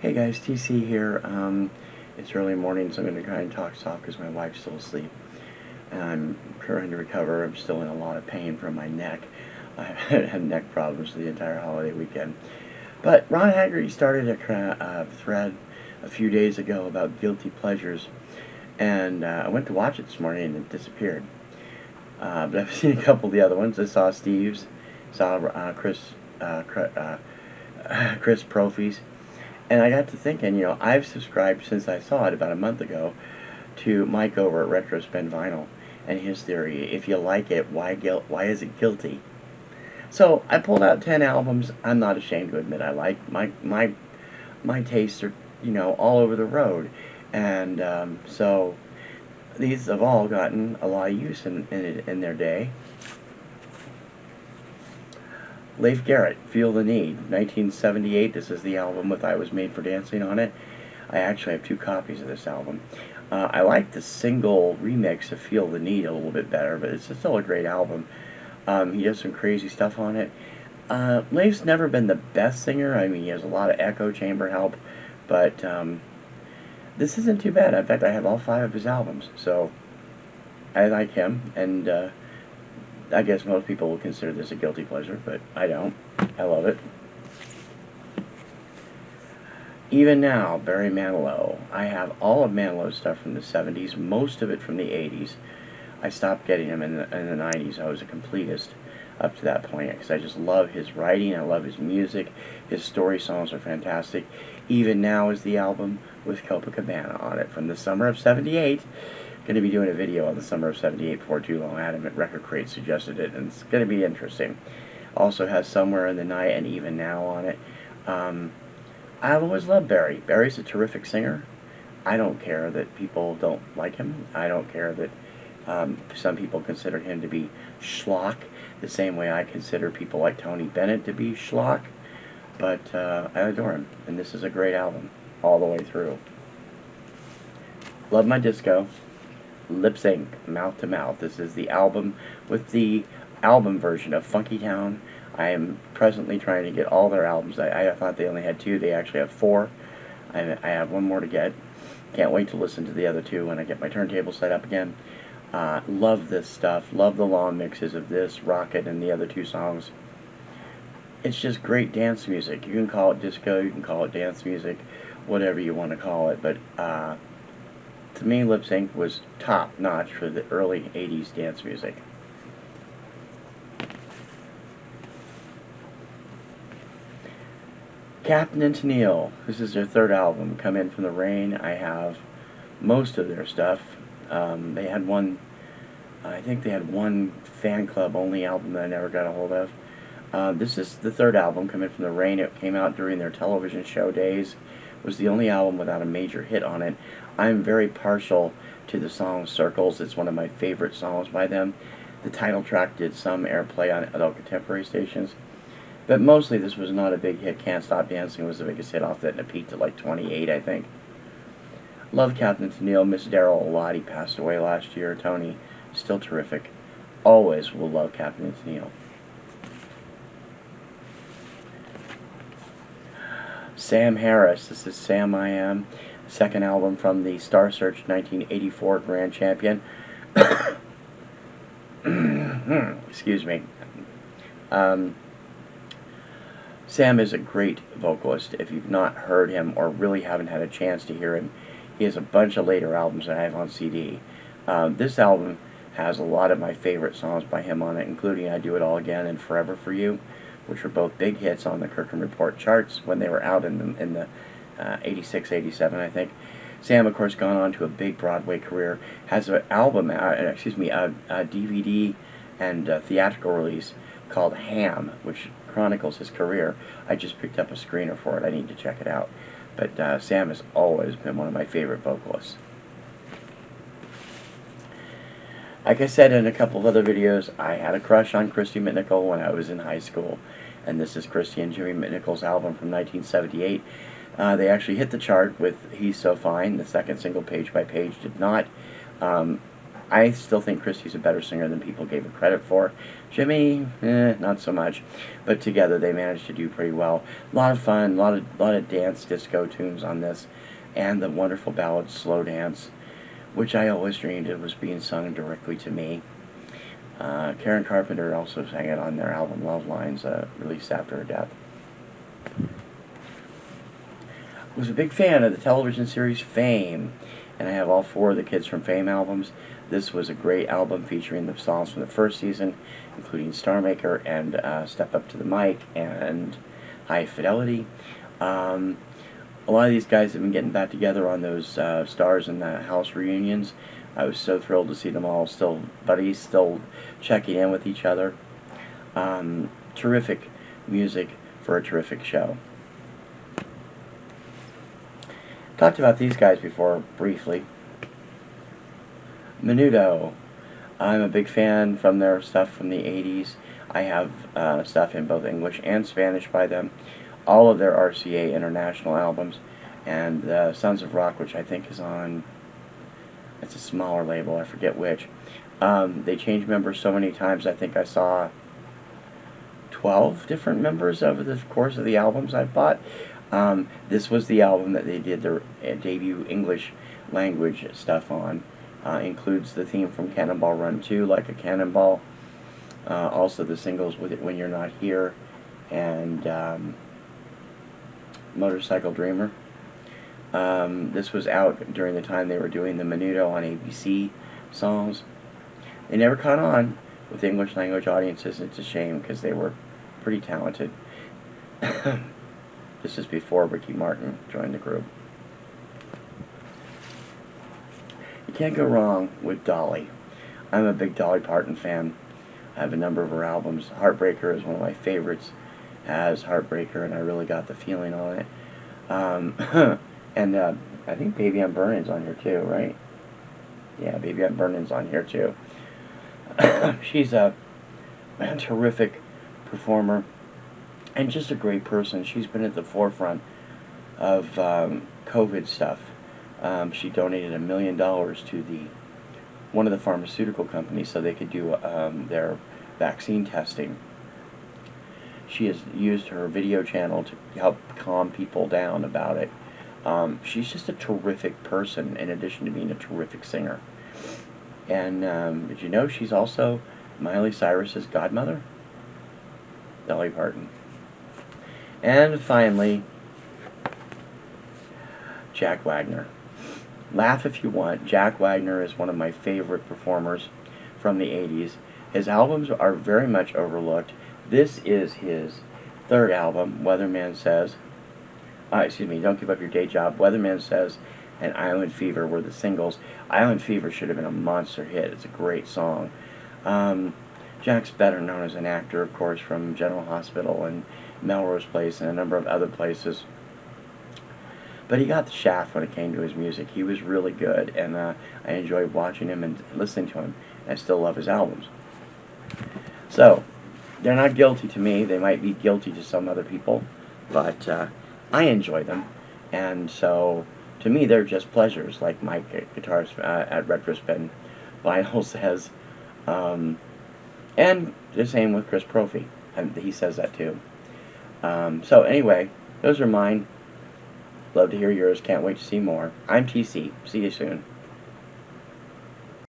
Hey guys, TC here. It's early morning, so I'm going to try and talk soft because my wife's still asleep. And I'm trying to recover. I'm still in a lot of pain from my neck. I've had neck problems the entire holiday weekend. But Ron Haggerty started a thread a few days ago about guilty pleasures, and I went to watch it this morning and it disappeared. But I've seen a couple of the other ones. I saw Steve's, saw Chris Proffi's. And I got to thinking, I've subscribed since I saw it about a month ago to Mike over at Retro Spin Vinyl and his theory. If you like it, why is it guilty? So I pulled out 10 albums. I'm not ashamed to admit I like. My tastes are, all over the road, and so these have all gotten a lot of use in their day. Leif Garrett, Feel the Need, 1978. This is the album with I Was Made for Dancing on it. I actually have 2 copies of this album. I like the single remix of Feel the Need a little bit better, but it's still a great album. He does some crazy stuff on it. Leif's never been the best singer. I mean, he has a lot of echo chamber help, but this isn't too bad. In fact, I have all 5 of his albums, so I like him, and I guess most people will consider this a guilty pleasure, but I don't. I love it. Even Now, Barry Manilow. I have all of Manilow's stuff from the 70s, most of it from the 80s. I stopped getting him in the 90s. I was a completist up to that point because I just love his writing. I love his music. His story songs are fantastic. Even Now is the album with Copacabana on it from the summer of 78. Going to be doing a video on the summer of 78 before too long. Adam at Record Crate suggested it, and it's going to be interesting. Also has Somewhere in the Night and Even Now on it. I've always loved Barry. Barry's a terrific singer. I don't care that people don't like him. I don't care that some people consider him to be schlock, the same way I consider people like Tony Bennett to be schlock. But I adore him, and this is a great album all the way through. Love My Disco. Lip Sync, Mouth to Mouth. This is the album with the album version of Funky Town. I am presently trying to get all their albums. I thought they only had 2. They actually have 4. I have 1 more to get. Can't wait to listen to the other 2 when I get my turntable set up again. Love this stuff. Love the long mixes of this, Rocket, and the other 2 songs. It's just great dance music. You can call it disco, you can call it dance music, whatever you want to call it, but to me, Lip Sync was top-notch for the early 80s dance music. Captain and Tennille. This is their 3rd album, Come In From the Rain. I have most of their stuff. They had one, I think they had one fan club only album that I never got a hold of. This is the 3rd album, Come In From the Rain. It came out during their television show days. It was the only album without a major hit on it. I'm very partial to the song Circles. It's one of my favorite songs by them. The title track did some airplay on adult contemporary stations, but mostly this was not a big hit. Can't Stop Dancing was the biggest hit off that, and it peaked at like 28, I think. Love Captain Tennille. Miss Daryl a lot. He passed away last year. Tony, still terrific. Always will love Captain Tennille. Sam Harris. This is Sam I Am. 2nd album from the Star Search 1984 Grand Champion. Excuse me. Sam is a great vocalist. If you've not heard him or really haven't had a chance to hear him, he has a bunch of later albums that I have on CD. This album has a lot of my favorite songs by him on it, including I Do It All Again and Forever For You, which were both big hits on the Kirkham Report charts when they were out in the 86, 87, I think. Sam, of course, gone on to a big Broadway career. Has an album, a DVD and theatrical release called Ham, which chronicles his career. I just picked up a screener for it. I need to check it out. But Sam has always been one of my favorite vocalists. Like I said in a couple of other videos, I had a crush on Christy Mitchell when I was in high school. And this is Christy and Jimmy Mitchell's album from 1978. They actually hit the chart with He's So Fine. The 2nd single, Page by Page, did not. I still think Christy's a better singer than people gave her credit for. Jimmy, not so much. But together they managed to do pretty well. A lot of fun, a lot of dance disco tunes on this, and the wonderful ballad Slow Dance, which I always dreamed it was being sung directly to me. Karen Carpenter also sang it on their album Love Lines, released after her death. I was a big fan of the television series Fame, and I have all 4 of the Kids from Fame albums. This was a great album featuring the songs from the first season, including Star Maker and Step Up to the Mic and High Fidelity. A lot of these guys have been getting back together on those Stars in the House reunions. I was so thrilled to see them all still buddies, still checking in with each other. Terrific music for a terrific show. Talked about these guys before, briefly. Menudo. I'm a big fan from their stuff from the 80s. I have stuff in both English and Spanish by them. All of their RCA International albums. And Sons of Rock, which I think is on... it's a smaller label, I forget which. They changed members so many times, I think I saw 12 different members over the course of the albums I've bought. This was the album that they did their debut English language stuff on. Includes the theme from Cannonball Run 2, Like a Cannonball. Also the singles with it When You're Not Here and Motorcycle Dreamer. This was out during the time they were doing the Menudo on ABC songs. They never caught on with English language audiences. It's a shame because they were pretty talented. This is before Ricky Martin joined the group. You can't go wrong with Dolly. I'm a big Dolly Parton fan. I have a number of her albums. Heartbreaker is one of my favorites. As Heartbreaker, and I really got the feeling on it. And I think Baby I'm Burning's on here too, right? Yeah, Baby I'm Burning's on here too. She's a terrific performer and just a great person. She's been at the forefront of COVID stuff. She donated $1 million to one of the pharmaceutical companies so they could do their vaccine testing. She has used her video channel to help calm people down about it. She's just a terrific person in addition to being a terrific singer. And did you know she's also Miley Cyrus's godmother? Dolly Parton. And finally, Jack Wagner. Laugh if you want. Jack Wagner is one of my favorite performers from the 80s. His albums are very much overlooked. This is his 3rd album, Weatherman Says. Don't Give Up Your Day Job. Weatherman Says and Island Fever were the singles. Island Fever should have been a monster hit. It's a great song. Jack's better known as an actor, of course, from General Hospital and Melrose Place and a number of other places. But he got the shaft when it came to his music. He was really good, and I enjoyed watching him and listening to him. I still love his albums. So, they're not guilty to me. They might be guilty to some other people, but I enjoy them. And so, to me, they're just pleasures, like Mike at Guitars at Retrospin Vinyl says. And the same with Chris Profey. And he says that too. So anyway, those are mine. Love to hear yours. Can't wait to see more. I'm TC. See you soon.